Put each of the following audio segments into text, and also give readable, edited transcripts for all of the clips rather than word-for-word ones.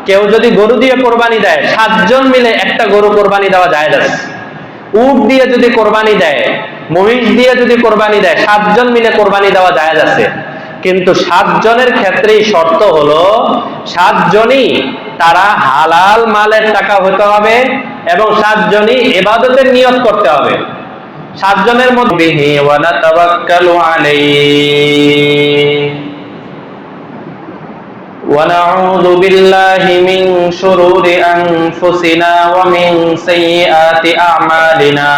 কেউ যদি গরু দিয়ে কোরবানি দেয়, 7 জন মিলে একটা গরু কোরবানি দেওয়া জায়েজ আছে। উট দিয়ে যদি কোরবানি দেয়, মহিষ দিয়ে যদি কোরবানি দেয়, 7 জন মিলে কোরবানি দেওয়া জায়েজ আছে। কিন্তু 7 জনের ক্ষেত্রেই শর্ত হলো 7 জনই তারা হালাল মালের টাকা হতে হবে এবং 7 জনই ইবাদতের নিয়ত করতে হবে। 7 জনের মধ্যে ওয়া নাতাওয়াক্কালু আলাইহি ওয়া নাউযু বিল্লাহি মিন শুরুরি আনফুসিনা ওয়া মিন সাইয়্যাতি আ'মালিনা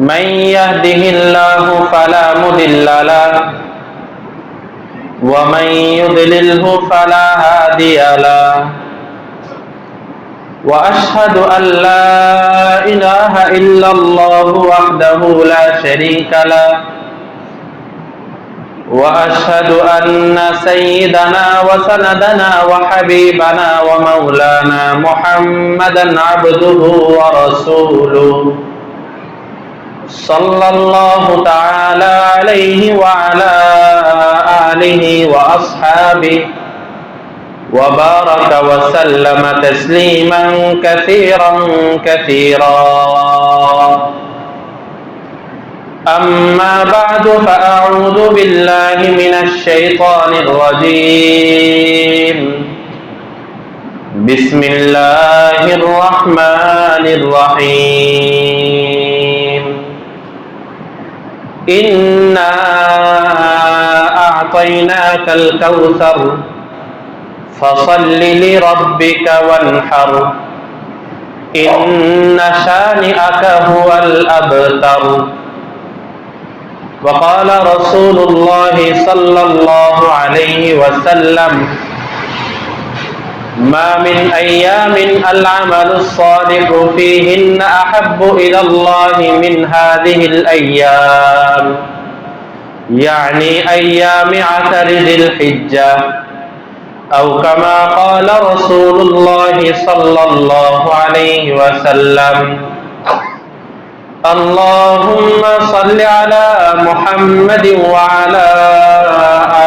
মান ইয়াহদিহিল্লাহু ফালা মুদিল্লা লাহু ওয়া মান ইউদ্লিলহু ফালা হাদিয়া লাহু ওয়া আশহাদু আল লা ইলাহা ইল্লাল্লাহু ওয়াহদাহু লা শারীকা লাহু ওয়া আশহাদু আন্না সাইয়্যিদানা ওয়া সানাদানা ওয়া হাবিবানা ওয়া মাওলানা মুহাম্মাদান আবদুহু ওয়া রাসূলুহু সাল্লাল্লাহু তাআলা আলাইহি ওয়া আলা আলিহি ওয়া আসহাবিহি ওয়া বারাকা ওয়া সাল্লামা তাসলিমান কাসীরান কাসীরা। أما بعد فأعوذ بالله من الشيطان الرجيم بسم الله الرحمن الرحيم إنا أعطيناك الكوثر فصل لربك وانحر إن شانئك هو الأبتر وقال رسول الله صلى الله عليه وسلم ما من أيام العمل الصالح فيهن أحب إلى الله من هذه الأيام يعني أيام عشر ذي الحجة أو كما قال رسول الله صلى الله عليه وسلم اللهم صل على محمد وعلى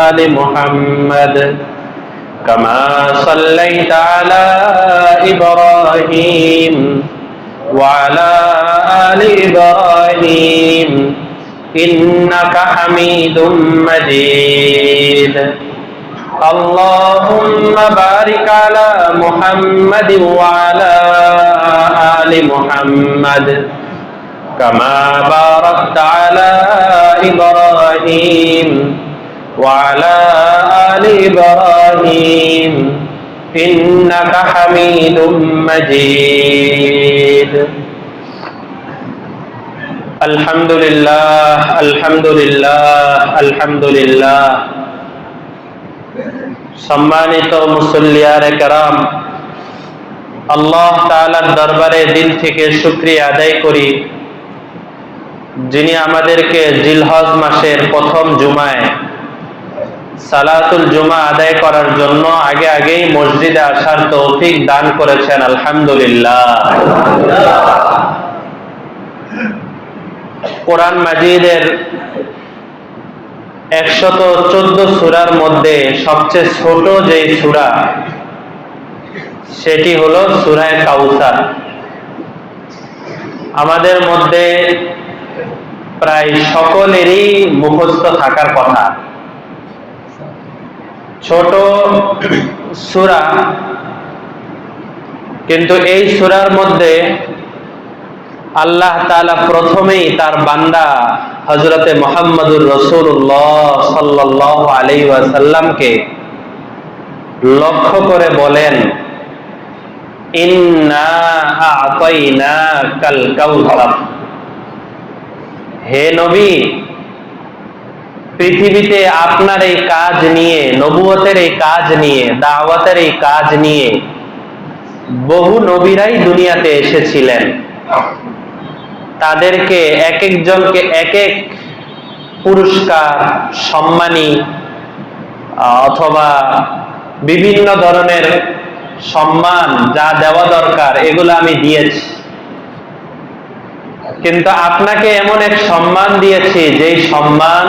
آل محمد كما صليت على إبراهيم وعلى آل إبراهيم إنك حميد مجيد اللهم بارك على محمد وعلى آل محمد كما باركت على إبراهيم وعلى آل إبراهيم إنك حميد مجيد الحمد لله الحمد لله الحمد لله সম্মানিত মুসল্লিয়ানে কেরাম, আল্লাহ তাআলার দরবারে দিল থেকে শুকরিয়া আদায় করি যিনি আমাদেরকে জিলহজ মাসের প্রথম জুমায় সালাতুল জুমা আদায় করার জন্য আগেই মসজিদে আসার তৌফিক দান করেছেন। আলহামদুলিল্লাহ। কোরআন মাজিদের 114 সূরার মধ্যে সবচেয়ে ছোট যে সূরা সেটি হলো সূরা কাউসার। আমাদের মধ্যে প্রায় সকলেরই মুখস্থ থাকার কথা। ছোট সূরা, কিন্তু এই সূরার মধ্যে আল্লাহ তাআলা প্রথমেই তার বান্দা হযরতে মুহাম্মদুর রাসূলুল্লাহ সাল্লাল্লাহু আলাইহি ওয়াসাল্লামকে লক্ষ্য করে বলেন, ইন্না আ'তাইনাকাল কাউসার। হে নবী, পৃথিবীতে আপনার এই কাজ নিয়ে, নবুয়তের এই কাজ নিয়ে, দাওয়াতের এই কাজ নিয়ে বহু নবীরাই দুনিয়াতে এসেছিলেন। তাদেরকে এক একজনকে এক এক পুরস্কার, সম্মানী অথবা বিভিন্ন ধরনের সম্মান যা দেওয়া দরকার এগুলো আমি দিয়েছি, কিন্তু আপনাকে এমন এক সম্মান দিয়েছি যেই সম্মান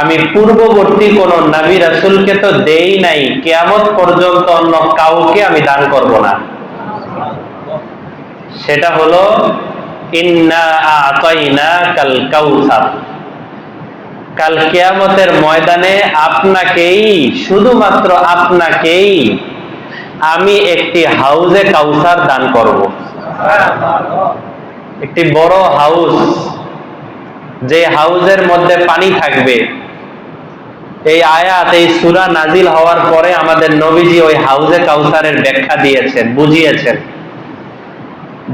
আমি পূর্ববর্তী কোন নবী রাসূলকে তো দেই নাই, কিয়ামত পর্যন্ত অন্য কাউকে আমি দান করব না। সেটা হলো ইন্না আ'তাইনাকাল কাউসার। কাল কিয়ামতের ময়দানে আপনাকেই, শুধুমাত্র আপনাকেই আমি একটি হাউজে কাউসার দান করব। একটি বড় হাউস, যে হাউজের মধ্যে পানি থাকবে। এই আয়াত, এই সূরা নাজিল হওয়ার পরে আমাদের নবীজি ওই হাউজে কাউসারের ব্যাখ্যা দিয়েছেন, বুঝিয়েছেন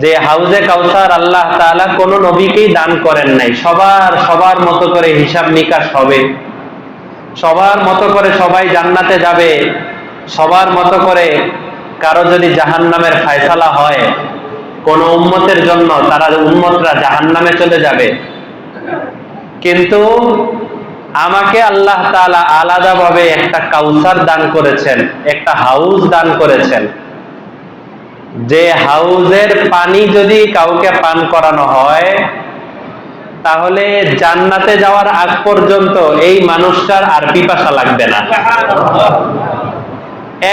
যে হাউজে কাউসার আল্লাহ তাআলা কোন নবীকেই দান করেন নাই। সবার মতো করে হিসাব নিকাশ হবে, সবার মতো করে সবাই জান্নাতে যাবে, সবার মতো করে। কারো যদি জাহান্নামের ফয়সালা হয় কোন উম্মতের জন্য, তারা উম্মতরা জাহান্নামে চলে যাবে। কিন্তু আমাকে আল্লাহ তাআলা আলাদাভাবে একটা কাউসার দান করেছেন, একটা হাউস দান করেছেন, যে হাউজের পানি যদি কাউকে পান করানো হয় তাহলে জান্নাতে যাওয়ার আগ পর্যন্ত এই মানুষটার আর পিপাসা লাগবে না।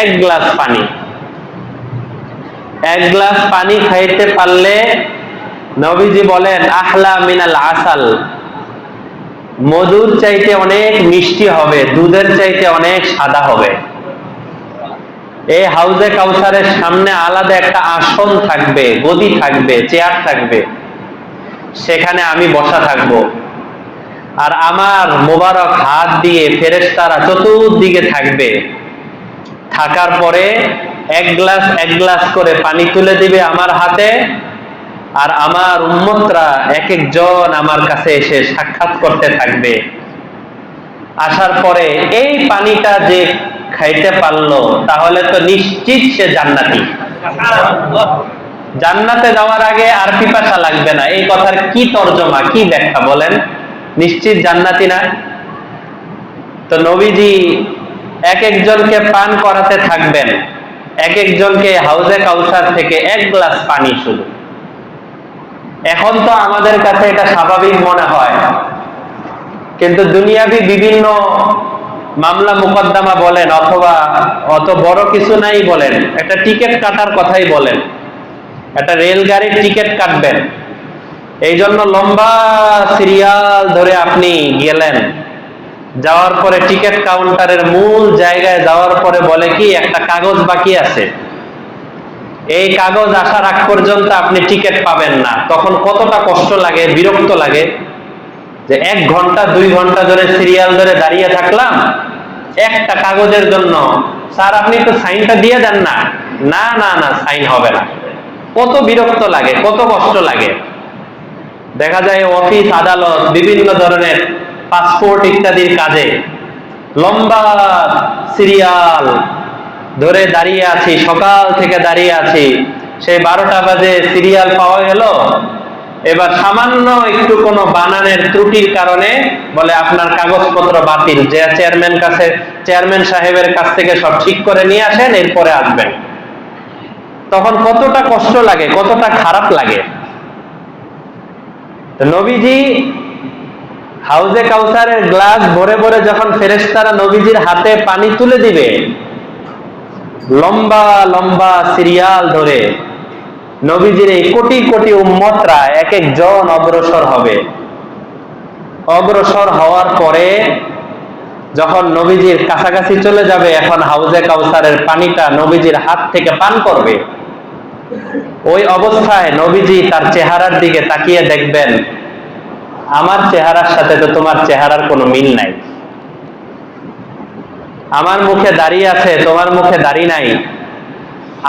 এক গ্লাস পানি খাইতে পারলে নবীজি বলেন আহলা মিনাল আসাল, মধুর চাইতে অনেক মিষ্টি হবে, দুধের চাইতে অনেক সাদা হবে। এই হাউজে কাউসারের সামনে আলাদা একটা আসন থাকবে, গদি থাকবে, চেয়ার থাকবে, সেখানে আমি বসা থাকব। আর আমার মোবারক হাত দিয়ে ফেরেশতারা চতুর্দিকে থাকবে। থাকার পরে এক গ্লাস করে পানি তুলে দিবে আমার হাতে। আর আমার উম্মতরা এক একজন আমার কাছে এসে সাক্ষাৎ করতে থাকবে। আসার পরে এই পানিটা যে খাইতে পারলো তাহলে তো নিশ্চিত সে জান্নাতি। জান্নাতে যাওয়ার আগে আর পিপাসা লাগবে না। এই কথার কি তর্জমা, কি ব্যাখ্যা বলেন? নিশ্চিত জান্নাতি না? তো নবীজি এক একজনকে পান করাতে থাকবেন, এক একজনকে হাউজে কাউসার থেকে এক গ্লাস পানি শুধু। এখন তো আমাদের কাছে এটা স্বাভাবিক মনে হয়, কিন্তু দুনিয়াবি বিভিন্ন মামলা মুকদ্দমা বলেন, অথবা অত বড় কিছু নাই বলেন, একটা টিকিট কাটার কথাই বলেন, একটা রেলগাড়ির টিকিট কাটবেন, এই জন্য লম্বা সিরিয়াল ধরে আপনি গেলেন। যাওয়ার পরে টিকিট কাউন্টারের মূল জায়গায় যাওয়ার পরে বলে কি একটা কাগজ বাকি আছে, এই কাগজ আসার আগ পর্যন্ত আপনি টিকিট পাবেন না। তখন কতটা কষ্ট লাগে, বিরক্ত লাগে যে 1 ঘন্টা 2 ঘন্টা ধরে সিরিয়াল ধরে দাঁড়িয়ে থাকলাম একটা কাগজের জন্য। স্যার আপনি একটু সাইনটা দিয়ে দেন না। না না না, সাইন হবে না। কত বিরক্ত লাগে, কত কষ্ট লাগে। দেখা যায় অফিস আদালত বিভিন্ন ধরনের পাসপোর্ট ইত্যাদির কাজে লম্বা সিরিয়াল ধরে দাঁড়িয়ে আছি, সকাল থেকে দাঁড়িয়ে আছি, সেই 12টা বাজে সিরিয়াল পাওয়া গেল। এবার সামান্য একটু কোনো বানানের ত্রুটির কারণে বলে আপনার কাগজপত্র বাতিল, যে চেয়ারম্যান সাহেবের কাছ থেকে সব ঠিক করে নিয়ে আসেন, এরপরে আসবেন। তখন কতটা কষ্ট লাগে, কতটা খারাপ লাগে। নবীজি হাউজে কাউসারের গ্লাস ভরে ভরে যখন ফেরেশতারা নবীজির হাতে পানি তুলে দিবে, লম্বা লম্বা সিরিয়াল ধরে নবীজির এই কোটি কোটি উম্মতরা এক একজন অগ্রসর হবে। অগ্রসর হওয়ার পরে যখন নবীজির কাছাকাছি চলে যাবে, এখন হাউজে কাউসারের পানিটা নবীজির হাত থেকে পান করবে। ওই অবস্থায় নবীজি তার চেহারার দিকে তাকিয়ে দেখবেন, আমার চেহারার সাথে তো তোমার চেহারার কোনো মিল নাই। আমার মুখে দাড়ি আছে, তোমার মুখে দাড়ি নাই।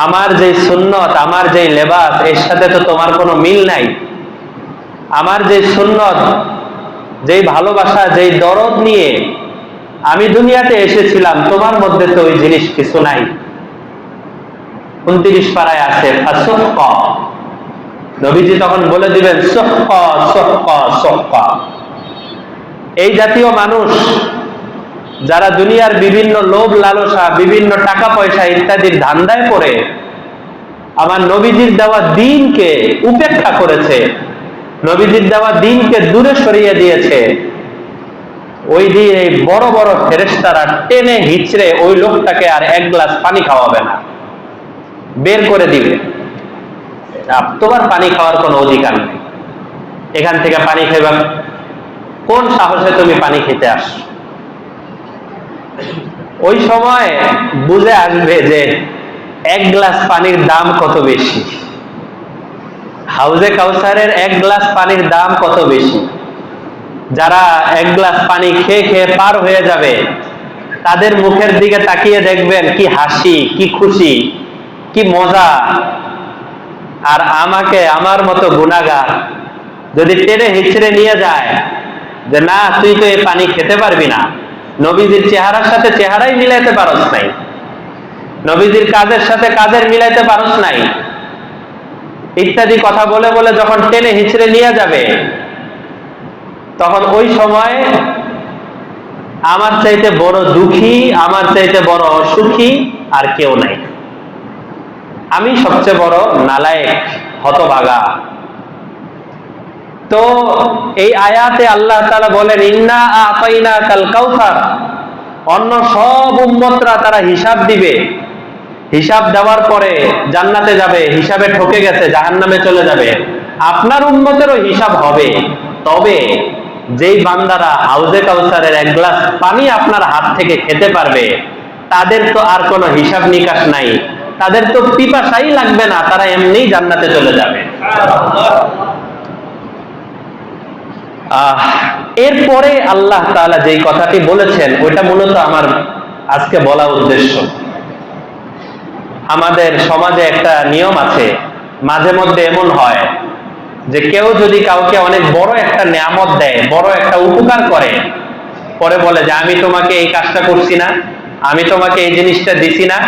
আমার যে সুন্নত, আমার যে লেবাস, এর সাথে তো তোমার কোনো মিল নাই। আমার যে সুন্নত, যেই ভালোবাসা, যেই দরদ নিয়ে আমি দুনিয়াতে এসেছিলাম, তোমার মধ্যে তো ওই জিনিস কিছু নাই। 29 পারায় আছে ফাসুক্কা। নবীজি তখন বলে দিবেন সুক্কা সুক্কা সুক্কা। এই জাতীয় মানুষ যারা দুনিয়ার বিভিন্ন লোভ লালসা, বিভিন্ন টাকা পয়সা ইত্যাদির ধান্দায় পড়ে আমার নবীজির দেওয়া দ্বীনকে উপেক্ষা করেছে, নবীজির দেওয়া দ্বীনকে দূরে সরিয়ে দিয়েছে, ওই দিয়ে বড় বড় ফেরেশতারা টেনে হিচড়ে ওই লোকটাকে আর এক গ্লাস পানি খাওয়াবে না, বের করে দিবে। তোমার পানি খাওয়ার কোনো অধিকার নেই, এখান থেকে পানি খাইবা, কোন সাহসে তুমি পানি খেতে আস? ওই সময় বুঝে আসবে যে এক গ্লাস পানির দাম কত বেশি, হাউজে কাউসারের এক গ্লাস পানির দাম কত বেশি। যারা এক গ্লাস পানি খেয়ে খেয়ে পার হয়ে যাবে, তাদের মুখের দিকে তাকিয়ে দেখবেন কি হাসি, কি খুশি, কি মজা। আর আমাকে, আমার মতো গুনাহগার যদি টেনে হিচড়ে নিয়ে যায় যে না তুই তো এই পানি খেতে পারবি না, নবীজির চেহারার সাথে চেহারাই মিলাইতে পারস নাই, নবীজির কাজের সাথে কাজের মিলাইতে পারস নাই, ইত্যাদি কথা বলে বলে যখন টেনে হিচড়ে নিয়ে যাবে, তখন ওই সময় আমার চাইতে বড় দুঃখী, আমার চাইতে বড় অসুখী আর কেউ নাই। আমি সবচেয়ে বড় নালায়েক, হতভাগা। তো এই আয়াতে আল্লাহ তাআলা বলেন ইন্না আতাইনাকাল কাউসার, অন্য সব উম্মতরা তারা হিসাব দিবে, হিসাব দেওয়ার পরে জান্নাতে যাবে, হিসাবে ঠকে গেছে জাহান্নামে চলে যাবে। আপনার উম্মতেরও হিসাব হবে, তবে যেই বান্দারা হাউজে কাউসারের এক গ্লাস পানি আপনার হাত থেকে খেতে পারবে, তাদের তো আর কোনো হিসাব নিকাশ নাই, তাদের তো পিপাসাই লাগবে না, তারা এমনিই জান্নাতে চলে যাবে। এরপরে আল্লাহ তাআলা যেই কথাটি বলেছেন ওইটা মূলত আমার আজকে বলা উদ্দেশ্য। আমাদের সমাজে একটা নিয়ম আছে, মাঝে মধ্যে এমন হয় যে কেউ যদি কাউকে অনেক বড় একটা নিয়ামত দেয়, বড় একটা উপকার করে, পরে বলে যে আমি তোমাকে এই কাজটা করছি না, আমি তোমাকে এই জিনিসটা দিছি না,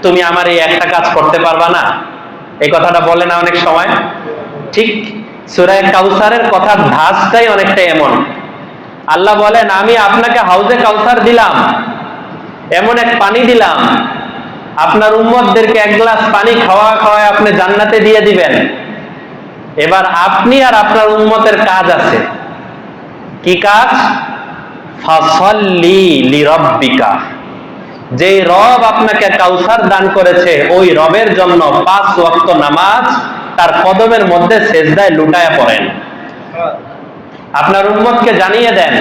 তুমি আমার এই একটা কাজ করতে পারবা না, এই কথাটা বলে না অনেক সময়। ঠিক সূরা কাউসারের কথার ধাঁচটাই অনেকটা এমন। আল্লাহ বলেন আমি আপনাকে হাউজে কাউসার দিলাম, এমন এক পানি দিলাম, আপনার উম্মতদেরকে এক গ্লাস পানি খাওয়ায় আপনি জান্নাতে দিয়ে দিবেন। এবার আপনি আর আপনার উম্মতের কাজ আছে, কি কাজ? ফাসাল্লি লিরাব্বিকা, যেই রব আপনাকে কাউসার দান করেছে ওই রবের জন্য 5 ওয়াক্ত নামাজ তার কদমের মধ্যে সেজদায় লুটায়া পড়েন। আপনার উম্মতকে জানিয়ে দেন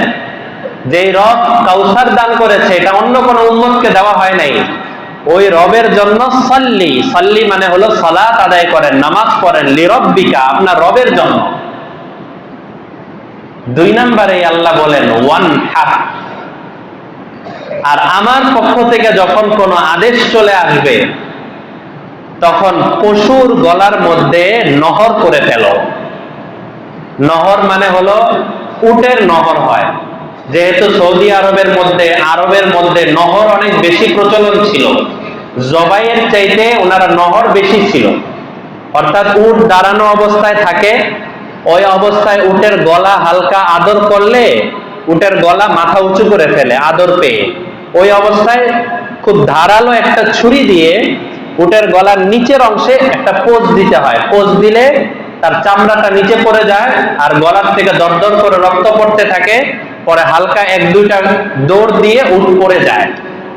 যে রব কাউসার দান করেছে, এটা অন্য কোন উম্মতকে দেওয়া হয় নাই, ওই রবের জন্য সাল্লি, সাল্লি মানে হলো সালাত আদায় করেন, নামাজ পড়েন, লিরাব্বিকা আপনার রবের জন্য। 2 নম্বরে আল্লাহ বলেন ওয়ানহার, আর আমার পক্ষ থেকে যখন কোনো আদেশ চলে আসবে তখন পশুর গলার মধ্যে নহর করে ফেলো। নহর মানে হলো উটের নহর হয়, যেহেতু সৌদি আরবের মধ্যে নহর অনেক বেশি প্রচলন ছিল, জবাইয়ের চাইতে ওনারা নহর বেশি ছিল। অর্থাৎ উট দাঁড়ানো অবস্থায় থাকে, ওই অবস্থায় উটের গলা হালকা আদর করলে উটের গলা মাথা উঁচু করে ফেলে আদর পেয়ে, ওই অবস্থায় খুব ধারালো একটা ছুরি দিয়ে উটের গলার নিচের অংশে একটা পোজ দিতে হয়, পোজ দিলে তার চামড়াটা নিচে পড়ে যায় আর গলার থেকে দরদর করে রক্ত পড়তে থাকে, পরে হালকা 1-2টা দৌড় দিয়ে উট পড়ে যায়।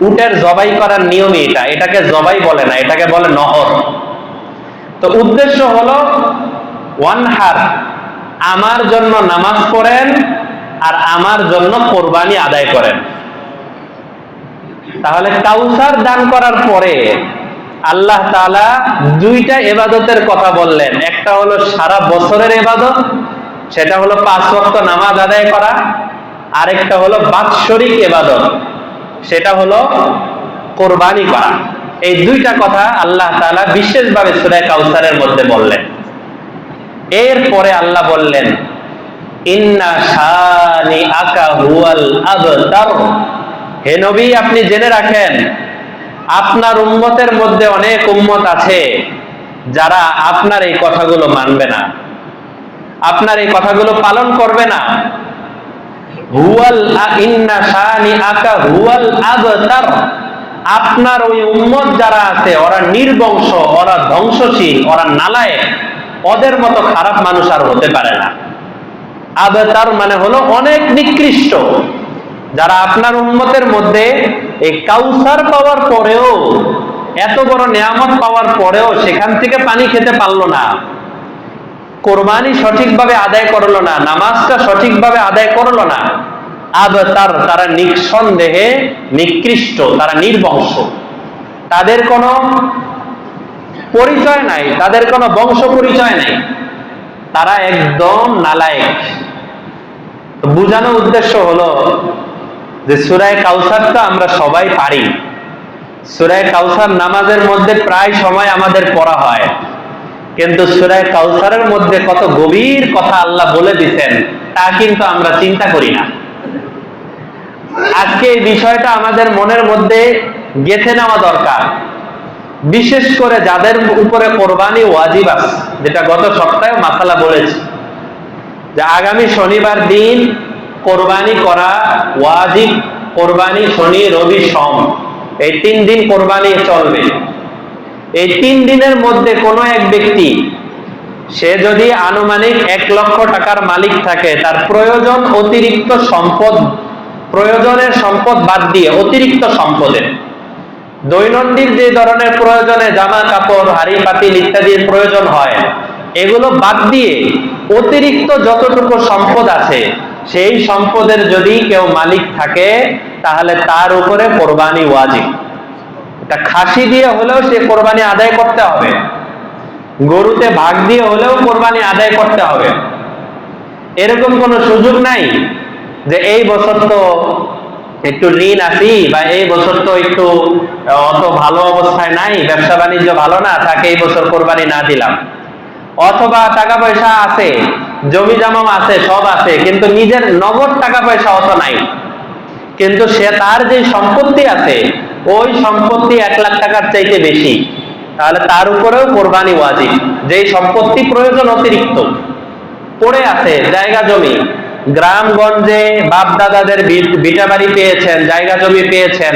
উটের জবাই করার নিয়মই এটা, এটাকে জবাই বলে না, এটাকে বলে নহর। তো উদ্দেশ্য হলো ওয়ানহার, আমার জন্য নামাজ পড়েন আর আমার জন্য কোরবানি আদায় করেন। তাহলে কাউসার দান করার পরে আল্লাহ তাআলা 2টা ইবাদতের কথা বললেন, একটা হলো সারা বছরের ইবাদত, সেটা হলো 5 ওয়াক্ত নামাজ আদায় করা, আরেকটা হলো বাৎসরিক ইবাদত, সেটা হলো কোরবানি করা। এই 2টা কথা আল্লাহ তাআলা বিশেষভাবে সূরা কাউসারের মধ্যে বললেন। এরপরে আল্লাহ বললেন ইন্না শানিআকা হুয়াল আবতার, হে নবী আপনি জেনে রাখেন আপনার উম্মতের মধ্যে অনেক উম্মত আছে যারা আপনার এই কথাগুলো মানবে না, আপনার এই কথাগুলো পালন করবে না। হুয়াল ইন্না শানিআকা হুয়াল আবতার, আপনার ওই উম্মত যারা আছে ওরা নির্বংশ, ওরা ধ্বংসশীল, ওরা নালায়েক, ওদের মতো খারাপ মানুষ আর হতে পারে না। আবতার মানে হলো অনেক নিকৃষ্ট, যারা আপনার উম্মতের মধ্যে এই কাউসার পাওয়ার পরেও, এত বড় নিয়ামত পাওয়ার পরেও সেখান থেকে পানি খেতে পারলো না, কোরবানি সঠিকভাবে আদায় করলো না, নামাজটা সঠিকভাবে আদায় করলো না, তারা নিঃসন্দেহে নিকৃষ্ট, তারা নির্বংশ, তাদের কোনো পরিচয় নাই, তাদের কোনো বংশ পরিচয় নাই, তারা একদম নালায়েক। বুঝানোর উদ্দেশ্য হলো যে সূরা কাউসারটা আমরা সবাই পারি, সূরা কাউসার নামাজের মধ্যে প্রায় সময় আমাদের পড়া হয়, কিন্তু সূরা কাউসারের মধ্যে কত গভীর কথা আল্লাহ বলে দিতেন তা কিন্তু আমরা চিন্তা করি না। আজকে এই বিষয়টা আমাদের মনের মধ্যে গেঁথে নেওয়া দরকার, বিশেষ করে যাদের উপরে কোরবানি ওয়াজিব আছে, যেটা গত সপ্তাহে মাসালা বলেছি যে আগামী শনিবার দিন কোরবানি করা ওয়াজিব। কোরবানি শনি রবি সোম এই 3 দিন কোরবানি চলবে। এই 3 দিনের মধ্যে কোনো এক ব্যক্তি, সে যদি আনুমানিক 1 লক্ষ টাকার মালিক থাকে, তার প্রয়োজন অতিরিক্ত সম্পদ, প্রয়োজনের সম্পদ বাদ দিয়ে অতিরিক্ত সম্পদের, দৈনন্দিন যে ধরনের প্রয়োজনে জামা কাপড় হাড়ি পাতিল ইত্যাদির প্রয়োজন হয়, এগুলো বাদ দিয়ে অতিরিক্ত যতটুকু সম্পদ আছে সেই সম্পদের যদি কেউ মালিক থাকে তাহলে তার উপরে কোরবানি ওয়াজিব। এটা খাসি দিয়ে হলেও সে কোরবানি আদায় করতে হবে, গরুতে ভাগ দিয়ে হলেও কোরবানি আদায় করতে হবে। এরকম কোনো সুযোগ নাই যে এই বছর তো একটু ঋণ আছি, বা এই বছর তো একটু অত ভালো অবস্থায় নাই, ব্যবসা বাণিজ্য ভালো না, তাকে এই বছর কোরবানি না দিলাম। অথবা টাকা পয়সা আছে, জমি জমা আছে, সব আছে, কিন্তু নিজের নগদ টাকা পয়সা অত নাই, কিন্তু সে তার যে সম্পত্তি আছে ওই সম্পত্তি 1 লাখ টাকার চাইতে বেশি, তাহলে তার উপরেও কোরবানি ওয়াজিব। যেই সম্পত্তি প্রয়োজন অতিরিক্ত পড়ে আছে, জায়গা জমি, গ্রামগঞ্জে বাপ দাদাদের ভিটা বাড়ি পেয়েছেন, জায়গা জমি পেয়েছেন,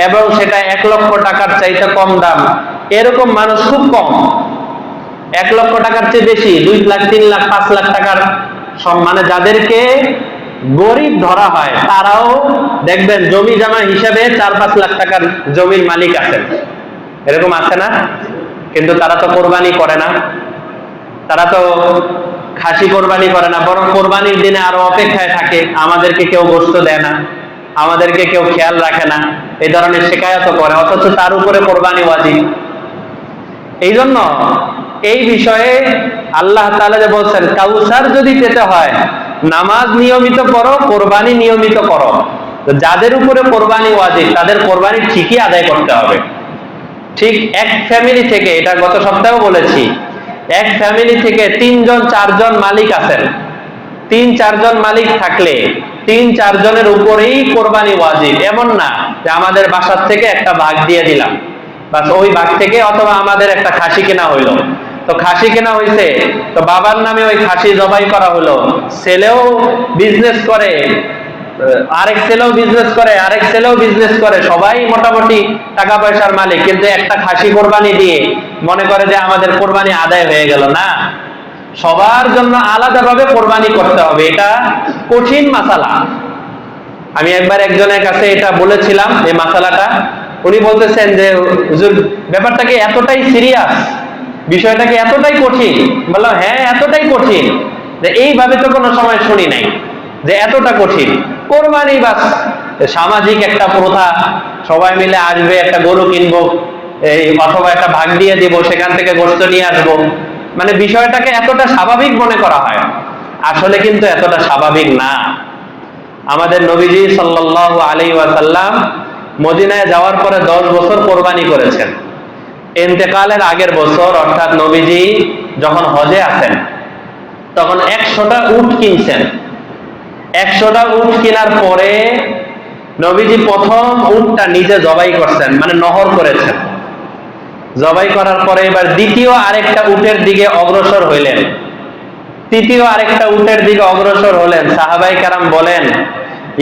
এবং সেটা 1 লক্ষ টাকার চাইতে কম দাম, এরকম মানুষ খুব কম। 1 লক্ষ টাকার চেয়ে বেশি 2 লাখ 3 লাখ 5 লাখ টাকার, মানে যাদেরকে গরিব ধরা হয় তারাও দেখবেন জমি জমা হিসাবে 4-5 লাখ টাকার জমির মালিক আছেন, এরকম আছে না? কিন্তু তারা তো কোরবানি করে না, তারা তো খাসি কোরবানি করে না, বরং কোরবানির দিনে আরো অপেক্ষায় থাকে, আমাদেরকে কেউ গোশত দেয় না, আমাদেরকে কেউ খেয়াল রাখে না, এই ধরনের শিকায়ত করে, অথচ তার উপরে কোরবানি ওয়াজিব। এই জন্য এই বিষয়ে আল্লাহ তাআলা যে বলছেন কাউসার যদি পেতে হয় নামাজ নিয়মিত করো, কোরবানি নিয়মিত করো। যাদের উপরে কোরবানি ওয়াজিব তাদের কোরবানি ঠিকই আদায় করতে হবে। ঠিক এক ফ্যামিলি থেকে, এটা গত সপ্তাহেও বলেছি, এক ফ্যামিলি থেকে 3 জন 4 জন মালিক আছেন, 3-4 জন মালিক থাকলে 3-4 জনের উপরেই কোরবানি ওয়াজিব। এমন না যে আমাদের বাসার থেকে একটা ভাগ দিয়ে দিলাম, বাস ওই ভাগ থেকে, অথবা আমাদের একটা খাসি কেনা হইলো, তো খাসি কেনা হইছে, তো বাবার নামে ওই খাসি জবাই করা হলো, ছেলেও বিজনেস করে, আরেক ছেলেও বিজনেস করে, আরেক ছেলেও বিজনেস করে, সবাই মোটামুটি টাকা পয়সার মালিক, কিন্তু একটা খাসি কোরবানি দিয়ে মনে করে যে আমাদের কোরবানি আদায় হয়ে গেল না। সবার জন্য আলাদাভাবে কোরবানি করতে হবে, এটা কঠিন মাসালা। আমি একবার একজনের কাছে এটা বলেছিলাম এই মাসালাটা, উনি বলতেছেন যে হুজুর ব্যাপারটা কি এতটাই সিরিয়াস, বিষয়টা কি এতটাই কঠিন? বললাম হ্যাঁ এতটাই কঠিন, যে এইভাবে তো কোনো সময় শুনি নাই যে এতটা কঠিন। কোরবানি বাস সামাজিক একটা প্রথা, সবাই মিলে আসবে, একটা গরু কিনবো, এই অথবা একটা ভাগ দিয়ে দিব, সেখান থেকে গোশত নিয়ে আসবো, মানে বিষয়টাকে এতটা স্বাভাবিক মনে করা হয়, আসলে কিন্তু এতটা স্বাভাবিক না। আমাদের নবীজি সাল্লাল্লাহু আলাইহি ওয়াসাল্লাম মদিনায় যাওয়ার পরে 10 বছর কোরবানি করেছেন। ইন্তেকালের আগের বছর, অর্থাৎ নবীজি যখন হজে আছেন, তখন 100টা উট কিনছেন। 100টা উট কেনার পরে নবীজি প্রথম উটটা নিজে জবাই করছেন, মানে নহর করেছেন। জবাই করার পরে এবার দ্বিতীয় আরেকটা উটের দিকে অগ্রসর হইলেন, তৃতীয় আরেকটা উটের দিকে অগ্রসর হলেন। সাহাবায়ে কেরাম বলেন,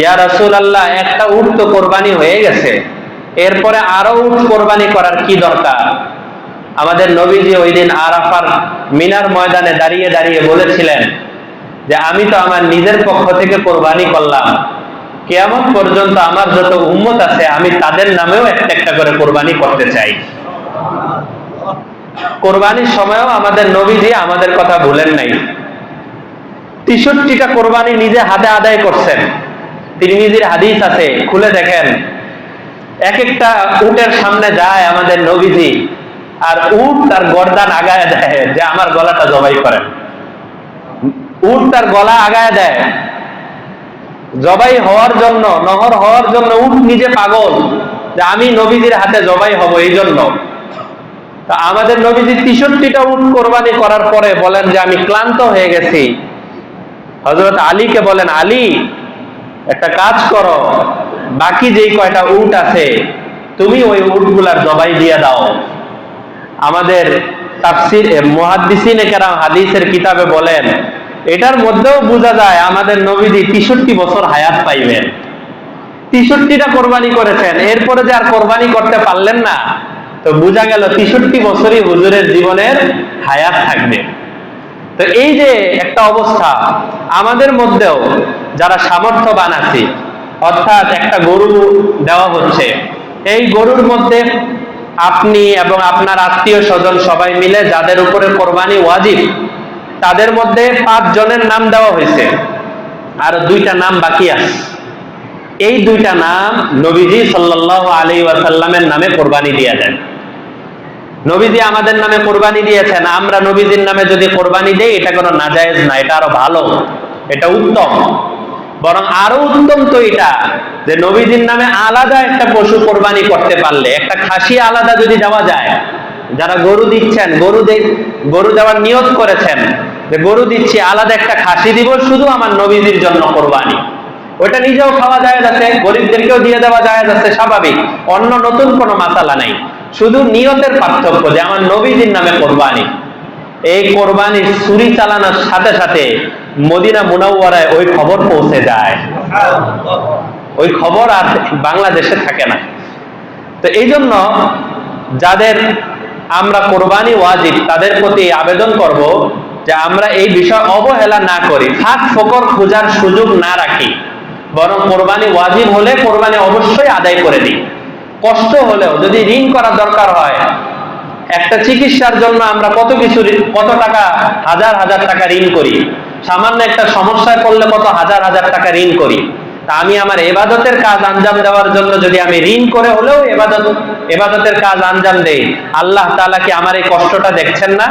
ইয়া রাসূলুল্লাহ, একটা উট তো কোরবানি হয়ে গেছে, এরপরে আরো উট কোরবানি করার কি দরকার? আমাদের নবীজি ওই দিন আরাফার মিনার ময়দানে দাঁড়িয়ে দাঁড়িয়ে বলেছিলেন যে আমি তো আমার নিজের পক্ষ থেকে কোরবানি করলাম, কিয়ামত পর্যন্ত আমার যত উম্মত আছে আমি তাদের নামেও একটা একটা করে কোরবানি করতে চাই। কোরবানির সময়ও আমাদের নবীজি আমাদের কথা ভুলেন নাই। 63টা কোরবানি নিজে হাতে আদায় করছেন। তিরমিজির হাদিস আছে, খুলে দেখেন। এক একটা উটের সামনে যায় আমাদের নবীজি, আর উট তার গর্দান আগায় দেয় যে আমার গলাটা জবাই করেন। উট তার গলা আগায় দেয় জবাই হওয়ার জন্য, নহর হওয়ার জন্য। উট নিজে পাগল যে আমি নবীজির হাতে জবাই হব এই জন্য। তা আমাদের নবীজি 63টা উট কোরবানি করার পরে বলেন যে আমি ক্লান্ত হয়ে গেছি। হযরত আলীকে বলেন, আলী একটা কাজ করো, বাকি যেই কয়টা উট আছে তুমি ওই উটগুলার জবাই দিয়ে দাও। আমাদের তাফসীর মুহাদ্দিসিনে কেরাম হাদিসের কিতাবে বলেন এটার মধ্যেও বোঝা যায় আমাদের নবীজি 63 বছর হায়াত পাইবেন। 63টা কোরবানি করেছেন, এরপরে যে আর কোরবানি করতে পারলেন না, তো বোঝা গেল 63 বছরই হুজুরের জীবনের হায়াত থাকবে। তো এই যে একটা অবস্থা, আমাদের মধ্যেও যারা সামর্থ্যবান আছি, অর্থাৎ একটা গরু দেওয়া হচ্ছে, এই গরুর মধ্যে আপনি এবং আপনার আত্মীয় স্বজন সবাই মিলে যাদের উপরে কোরবানি ওয়াজিব, তাদের মধ্যে 5 জনের নাম দেওয়া হয়েছে, আর 2টা নাম বাকি আছে। এই 2টা নাম নবীজি সাল্লাল্লাহু আলাইহি ওয়াসাল্লামের নামে কোরবানি দিয়ে দেন। নবীজি আমাদের নামে কোরবানি দিয়েছেন, আমরা নবীজির নামে যদি কোরবানি দেই এটা কোনো নাজায়েজ না, এটা আরো ভালো, এটা উত্তম। বরং আরো উত্তম তো এটা যে নবীজির নামে আলাদা একটা পশু কোরবানি করতে পারলে, একটা খাসি আলাদা যদি দেওয়া যায়। যারা গরু দিচ্ছেন, গরু দেওয়ার নিয়ত করেছেন যে গরু দিচ্ছি, আলাদা একটা খাসি দিব শুধু আমার নবীজির জন্য কোরবানি, ওটা নিজেও খাওয়া যায় যাচ্ছে, গরিবদেরকেও দিয়ে দেওয়া যায় যাচ্ছে, স্বাভাবিক, অন্য নতুন কোনো মাসালা নাই, শুধু নিয়তের পার্থক্য যে আমার নবীজির নামে কোরবানি। এই কোরবানির ছুরি চালানোর সাথে সাথে মদিনা মুনাওয়ারায় ওই খবর পৌঁছে যায়, ওই খবর আর বাংলাদেশে থাকে না। তো এই জন্য যাদের আমরা কোরবানি ওয়াজিব তাদের প্রতি আবেদন করব যে আমরা এই বিষয় অবহেলা না করি, ফাঁক ফোকর খোঁজার সুযোগ না রাখি, বরং কোরবানি ওয়াজিব হলে কোরবানি অবশ্যই আদায় করে দিই। কষ্ট হলেও যদি ঋণ করার দরকার হয়, একটা চিকিৎসার জন্য আমরা কত টাকা, হাজার হাজার টাকা ঋণ করি, সামান্য একটা সমস্যায় পড়লে কত হাজার হাজার টাকা ঋণ করি। তা আমি আমার ইবাদতের কাজ আঞ্জাম দেওয়ার জন্য যদি আমি ঋণ করে হলেও ইবাদতের কাজ আঞ্জাম দেই, আল্লাহ তাআলা কি আমার এই কষ্টটা দেখছেন না?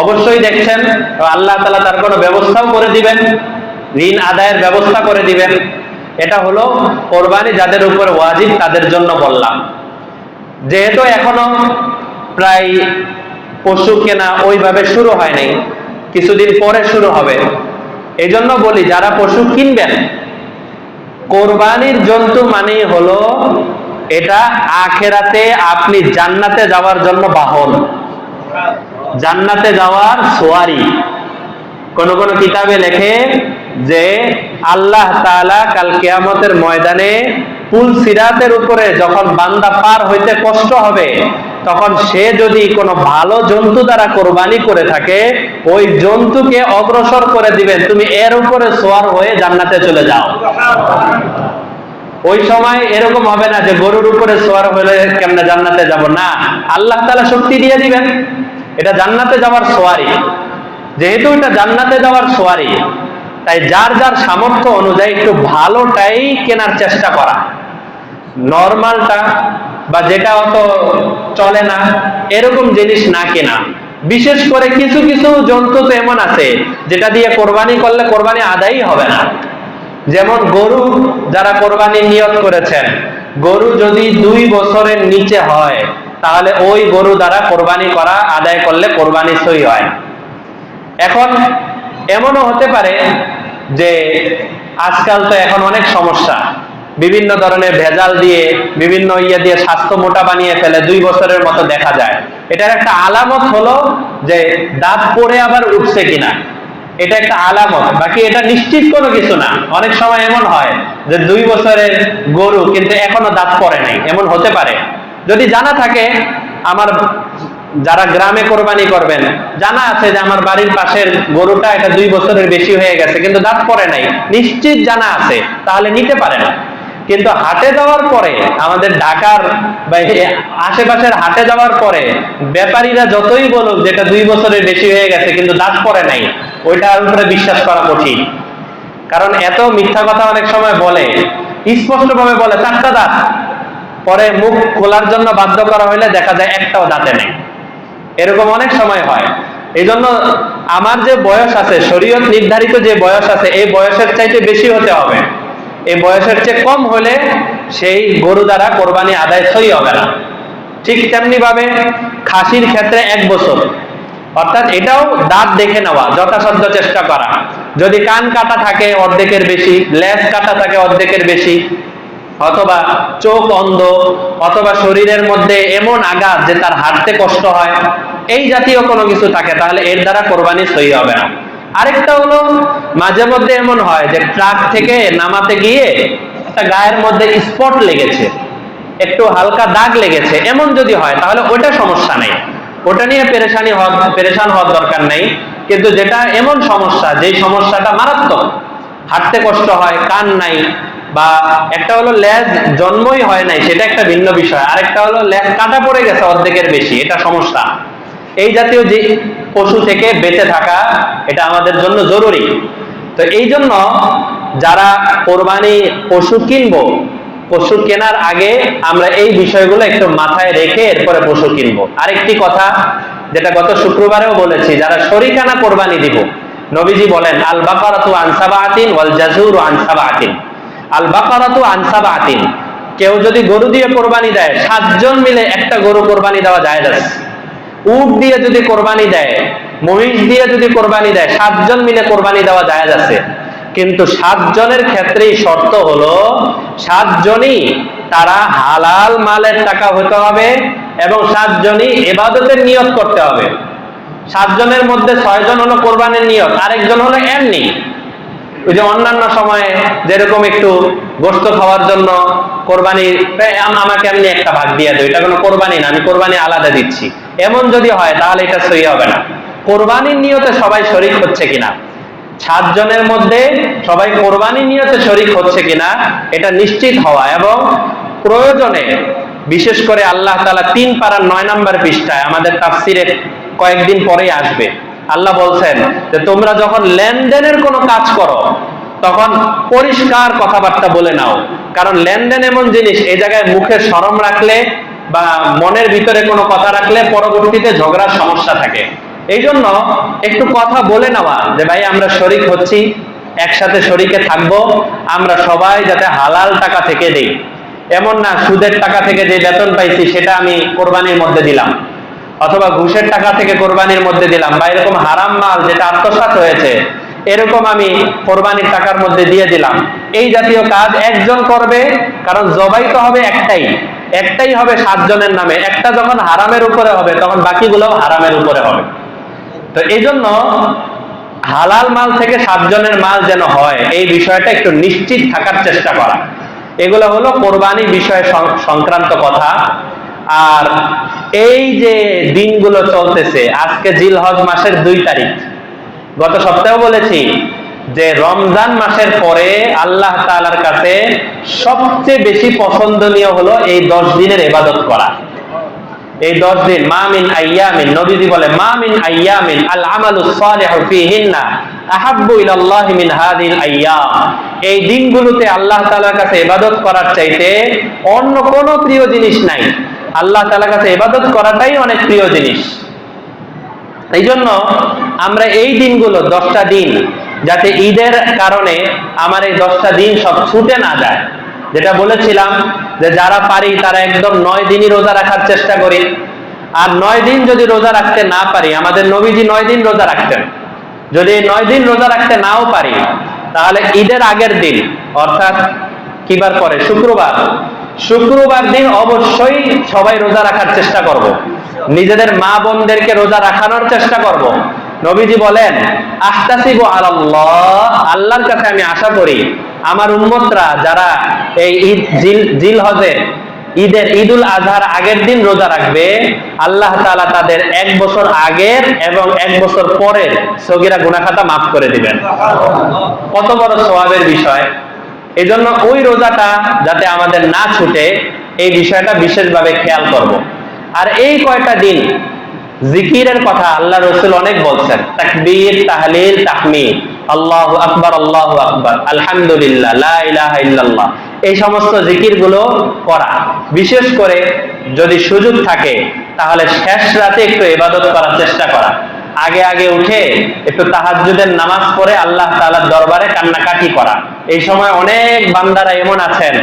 অবশ্যই দেখছেন। আল্লাহ তাআলা তার কোনো ব্যবস্থাও করে দিবেন, ঋণ আদায়ের ব্যবস্থা করে দিবেন। এটা হলো কোরবানি যাদের উপর ওয়াজিব তাদের জন্য বললাম। যেহেতু এখনো প্রায় পশু কেনা ওইভাবে শুরু হয় নাই, কিছুদিন পরে শুরু হবে, এই জন্য বলি যারা পশু কিনবেন, কোরবানির জন্তু মানেই হলো এটা আখেরাতে আপনি জান্নাতে যাওয়ার জন্য বাহন, জান্নাতে যাওয়ার সোয়ারি। কোন কোন কিতাবে লেখে যে আল্লাহ তাআলা কাল কিয়ামতের ময়দানে পুল সিরাতের উপরে যখন বান্দা পার হইতে কষ্ট হবে, তখন সে যদি কোনো ভালো জন্তু দ্বারা কোরবানি করে থাকে, ওই জন্তুকে অগ্রসর করে দিবেন, তুমি এর উপরে সোয়ার হয়ে জান্নাতে চলে যাও। ওই সময় এরকম হবে না যে গরুর উপরে সোয়ার হলে কেমনে জান্নাতে যাব, না, আল্লাহ তাআলা শক্তি দিয়ে দিবেন, এটা জান্নাতে যাওয়ার সোয়ারি। যেহেতু এটা জান্নাতে যাওয়ার সোয়ারি, তাই যার যার সামর্থ্য অনুযায়ী একটু ভালোটাই কেনার চেষ্টা করা, নরমালটা বা যেটা অত চলে না এরকম জিনিস না কেনা। বিশেষ করে কিছু কিছু জন্তু তো এমন আছে যেটা দিয়ে কোরবানি করলে কোরবানি আদায়ই হবে না। যেমন গরু, যারা কোরবানির নিয়ত করেছেন, গরু যদি 2 বছরের নিচে হয় তাহলে ওই গরু দ্বারা কোরবানি করা আদায় করলে কোরবানি সই হয়। এখন এমনও হতে পারে যে আজকাল তো এখন অনেক সমস্যা, বিভিন্ন ধরনের ভেজাল দিয়ে, বিভিন্ন দিয়ে স্বাস্থ্য মোটা বানিয়ে ফেলে, 2 বছরের মতো দেখা যায়। এটার একটা আলামত হলো যে দাঁত পড়ে আবার উঠছে কিনা, এটা একটা আলামত, বাকি এটা নিশ্চিত কোনো কিছু না। অনেক সময় এমন হয় যে 2 বছরের গরু কিন্তু এখনো দাঁত পড়ে নাই, এমন হতে পারে। যদি জানা থাকে আমার যারা গ্রামে কোরবানি করবেন, জানা আছে যে আমার বাড়ির পাশের গরুটা এটা 2 বছরের বেশি হয়ে গেছে কিন্তু দাঁত পড়ে নাই, নিশ্চিত জানা আছে, তাহলে নিতে পারেন। কিন্তু হাটে যাওয়ার পরে, আমাদের ঢাকার বা আশেপাশের হাটে যাওয়ার পরে ব্যাপারীরা যতই বলুক যেটা 2 বছরের বেশি হয়ে গেছে কিন্তু দাঁত পড়ে নাই, ওইটার উপরে বিশ্বাস করা কঠিন। কারণ এত মিথ্যা কথা অনেক সময় বলে, স্পষ্ট ভাবে বলে 4টা দাঁত, পরে মুখ খোলার জন্য বাধ্য করা হলে দেখা যায় একটাও দাঁতে নেই। এরকম অনেক সময় হয়। এই জন্য আমার যে বয়স আছে, শরীয়ত নির্ধারিত যে বয়স আছে, এই বয়সের চাইতে বেশি হতে হবে। এই বয়সের চেয়ে কম হলে সেই গরু দ্বারা কোরবানি আদায় সই হবে না। ঠিক তেমনি ভাবে খাসির ক্ষেত্রে 1 বছর, অর্থাৎ এটাও দাঁত দেখে নেওয়া, যথাসাধ্য চেষ্টা করা। যদি কান কাটা থাকে অর্ধেকের বেশি, লেজ কাটা থাকে অর্ধেকের বেশি, অথবা চোখ অন্ধ, অথবা শরীরের মধ্যে এমন আঘাত যে তার হাঁটতে কষ্ট হয়, এই জাতীয় কোনো কিছু থাকে, তাহলে এর দ্বারা কোরবানি সই হবে না। আরেকটা হলো, মাঝে মধ্যে এমন হয় যে ট্রাক থেকে নামাতে গিয়ে একটা গায়ের মধ্যে স্পট লেগেছে, একটু হালকা দাগ লেগেছে, এমন যদি হয় তাহলে ওটা সমস্যা নেই, ওটা নিয়ে পেরেশান হওয়ার দরকার নেই। কিন্তু যেটা এমন সমস্যা, যে সমস্যাটা মারাত্মক, হাঁটতে কষ্ট হয়, কান নাই, বা একটা হলো লেজ জন্মই হয় নাই, সেটা একটা ভিন্ন বিষয়, আরেকটা হলো লেজ কাটা পড়ে গেছে অর্ধেকের বেশি, এটা সমস্যা। এই জাতীয় যে পশু থেকে বেঁচে থাকা, এটা আমাদের জন্য জরুরি। তো এই জন্য যারা কোরবানি পশু কিনবো, পশু কেনার আগে আমরা এই বিষয়গুলো একটু মাথায় রেখে এরপরে পশু কিনবো। আরেকটি কথা যেটা গত শুক্রবারেও বলেছি, যারা শরীকানা কোরবানি দিব, নবীজি বলেন আল বাকারাতু আন সাবআতিন ওয়াল জাযুরু আন সাবআতিন। আল বাকারাতু আন সাবআতিন, কেউ যদি গরু দিয়ে কোরবানি দেয়, 7 জন মিলে একটা গরু কোরবানি দেওয়া জায়েজ আছে। উট দিয়ে যদি কোরবানি দেয়, মহিষ দিয়ে যদি কোরবানি দেয়, 7 জন মিলে কোরবানি দেওয়া জায়েজ আছে। কিন্তু 7 জনের ক্ষেত্রেই শর্ত হলো 7 জনই তারা হালাল মালের টাকা হতে হবে এবং 7 জনই ইবাদতের নিয়ত করতে হবে। 7 জনের মধ্যে 6 জন হলো কোরবানির নিয়ত, আরেকজন হলো এমনি, ওই যে অন্যান্য সময়ে যেরকম একটু গোশত খাওয়ার জন্য কোরবানি, আমাকে এমনি একটা ভাগ দিয়ে দেয়, এটা কোনো কোরবানি না, আমি কোরবানি আলাদা দিচ্ছি, এমন যদি হয় তাহলে এটা সহি হবে না। কোরবানির নিয়তে সবাই শরীক হচ্ছে কিনা, 7 জনের মধ্যে সবাই কোরবানির নিয়তে শরীক হচ্ছে কিনা এটা নিশ্চিত হওয়া, এবং প্রয়োজনে বিশেষ করে আল্লাহ তাআলা 3 পারার 9 নম্বর পৃষ্ঠায় আমাদের তাফসিরে কয়েকদিন পরেই আসবে, আল্লাহ বলছেন যে তোমরা যখন লেনদেনের কোনো কাজ করো তখন পরিষ্কার কথাবার্তা বলে নাও, কারণ লেনদেন এমন জিনিস, এই জায়গায় মুখে শরম রাখলে বা মনের ভিতরে কোনো কথা রাখলে পরবর্তীতে ঝগড়ার সমস্যা থাকে। এই জন্য একটু কথা বলে নেওয়া যে ভাই আমরা শরীক হচ্ছি, একসাথে শরীকে থাকবো, আমরা সবাই যাতে হালাল টাকা থেকে দেই, এমন না সুদের টাকা থেকে যে বেতন পাইছি সেটা আমি কোরবানির মধ্যে দিলাম, অথবা ঘুষের টাকা থেকে কোরবানির মধ্যে দিলাম, বা এরকম হারাম মাল যেটা আত্মসাৎ হয়েছে এরকম আমি কোরবানির টাকার মধ্যে দিয়ে দিলাম। এই জাতীয় কাজ একজন করবে, কারণ জবাই তো হবে একটাই হবে 7 জনের নামে, একটা যখন হারামের উপরে হবে তখন বাকিগুলো হারামের উপরে হবে। তো এই জন্য হালাল মাল থেকে 7 জনের মাল যেন হয়, এই বিষয়টা একটু নিশ্চিত থাকার চেষ্টা করা। এগুলো হলো কোরবানি বিষয় সংক্রান্ত কথা। আর এই যে দিনগুলো চলতেছে, আজকে জিলহজ মাসের 2 তারিখ, গত সপ্তাহে বলেছি যে রমজান মাসের পরে আল্লাহ তাআলার কাছে সবচেয়ে বেশি পছন্দনীয় হলো এই 10 দিনের ইবাদত করা। এই 10 দিন, মা মিন আইয়ামিন, নবীজি বলে মা মিন আইয়ামিন আল আমালুস সালিহু ফীহিন্না আহাব্বু ইলাল্লাহি মিন হাযিল আইয়াম। এই দিনগুলোতে আল্লাহ তাআলার কাছে ইবাদত করার চাইতে অন্য কোনো প্রিয় জিনিস নাই। আল্লাহ তাআলার কাছে ইবাদত করাটাই অনেক প্রিয় জিনিস। এই জন্য আমরা এই দিনগুলো 10টা দিন, যাতে ঈদের কারণে আমার এই 10টা দিন সব ছুটে না যায়, যেটা বলেছিলাম যে যারা পারি তারা একদম 9 দিনই রোজা রাখার চেষ্টা করি। আর 9 দিন যদি রোজা রাখতে না পারি, আমাদের নবীজি 9 দিন রোজা রাখতেন, যদি 9 দিন রোজা রাখতে নাও পারি তাহলে ঈদের আগের দিন, অর্থাৎ কিবার পরে, শুক্রবার দিন অবশ্যই সবাই রোজা রাখার চেষ্টা করব, নিজেদের মা বোনদেরকে রোজা রাখানোর চেষ্টা করব। নবীজি বলেন আহতাসিবু আলাল্লাহ, আল্লাহর কাছে আমি আশা করি আমার উম্মতরা যারা এই জিলহজে ঈদুল আজহার আগের দিন রোজা রাখবে, আল্লাহ তাআলা তাদের 1 বছর আগের এবং 1 বছর পরের সগীরা গুনাহ খাতা মাফ করে দিবেন। কত বড় সওয়াবের বিষয়! এজন্য ওই রোজাটা যাতে আমাদের না ছুটে, এই বিষয়টা বিশেষভাবে খেয়াল করব। আর এই কয়টা দিন জিকিরের কথা আল্লাহ রাসূল অনেক বলছেন, তাকবীর, তাহলিল, তাহমিদ, আল্লাহু আকবার, আল্লাহু আকবার, আলহামদুলিল্লাহ, লা ইলাহা ইল্লাল্লাহ, এই সমস্ত জিকিরগুলো করা। বিশেষ করে যদি সুযোগ থাকে তাহলে শেষ রাতে একটু ইবাদত করার চেষ্টা করা। আগে আগে উঠে একটু তাহাজ্জুদের নামাজ পড়ে আল্লাহ তাআলার দরবারে কান্নাকাটি করা। এই সময় অনেক বান্দারা এমন আছেন,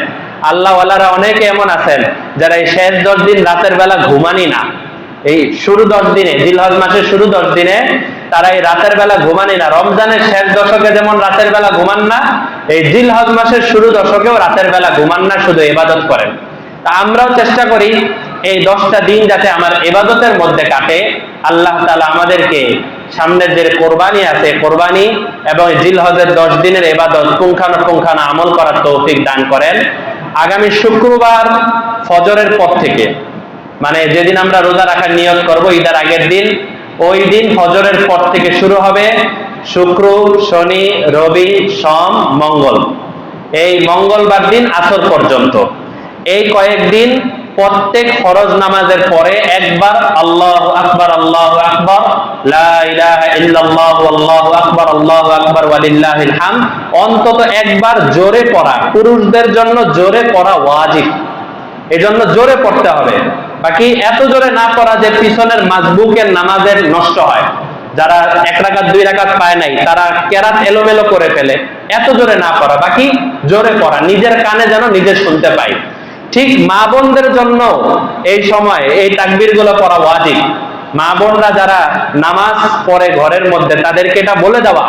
আল্লাহ ওয়ালারা অনেকে এমন আছেন যারা এই শেষ 10 দিন রাতের বেলা ঘুমানি না। এই শুরু 10 দিনে, জিলহজ মাসের শুরু 10 দিনে তারা এই রাতের বেলা ঘুমানি না। রমজানের শেষ দশকে যেমন রাতের বেলা ঘুমান না, এই জিলহজ মাসের শুরু দশকেও রাতের বেলা ঘুমান না, শুধু ইবাদত করেন। তা আমরাও চেষ্টা করি এই 10টা দিন যাতে আমার ইবাদতের মধ্যে কাটে। আল্লাহ তাআলা আমাদেরকে সামনের যে কোরবানি আছে, কোরবানি এবং জিলহজের 10 দিনের ইবাদত পুঙ্খানুপুঙ্খানু আমল করার তৌফিক দান করেন। আগামী শুক্রবার ফজরের পর থেকে, মানে যেদিন আমরা রোজা রাখার নিয়ত করব ঈদের আগের দিন, ওই দিন ফজরের পর থেকে শুরু হবে শুক্র, শনি, রবি, সোম, মঙ্গল, এই মঙ্গলবার দিন আসর পর্যন্ত এই কয়েকদিন প্রত্যেক ফরজ নামাজের পরে একবার আল্লাহু আকবার, আল্লাহু আকবার, লা ইলাহা ইল্লাল্লাহু, আল্লাহু আকবার, আল্লাহু আকবার, ওয়ালিল্লাহিল হামদ অন্তত একবার জোরে পড়া। পুরুষদের জন্য জোরে পড়া ওয়াজিব, এজন্য জোরে পড়তে হবে। বাকি এত জোরে না পড়া যে পিছনের মাসবুকের নামাজের নষ্ট হয়, যারা 1 রাকাত 2 রাকাত পায় নাই তারা কেরাত এলোমেলো করে ফেলে, এত জোরে না পড়া, বাকি জোরে পড়া, নিজের কানে যেন নিজে শুনতে পাই। ঠিক মা বোনদের জন্য এই সময় এই তাকবীর গুলো পড়া ওয়াজিব। মা বোনরা যারা নামাজ পড়ে ঘরের মধ্যে, তাদেরকে এটা বলে দেওয়া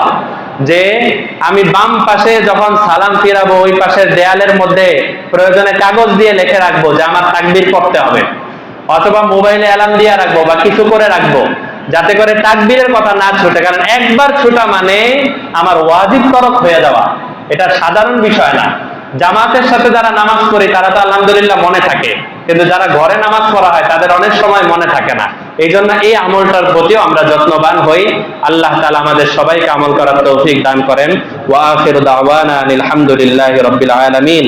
যে আমি বাম পাশে যখন সালাম ফিরাবো ওই পাশের দেয়ালের মধ্যে প্রয়োজনে কাগজ দিয়ে লিখে রাখবো যে আমার তাকবীর পড়তে হবে, অথবা মোবাইলে অ্যালার্ম দিয়ে রাখবো বা কিছু করে রাখবো, যাতে করে তাকবীরের কথা না ছুটে। কারণ একবার ছুটা মানে আমার ওয়াজিব তরক হয়ে যাওয়া, এটা সাধারণ বিষয় না। জামাতের সাথে যারা নামাজ পড়ে তারা তো আলহামদুলিল্লাহ মনে থাকে, কিন্তু যারা ঘরে নামাজ পড়া হয় তাদের অনেক সময় মনে থাকে না। এই জন্য এই আমলটার প্রতিও আমরা যত্নবান হই। আল্লাহ তাআলা আমাদের সবাইকে আমল করার তৌফিক দান করেন। ওয়া আখিরু দাওয়ানা আলহামদুলিল্লাহি রাব্বিল আলামিন।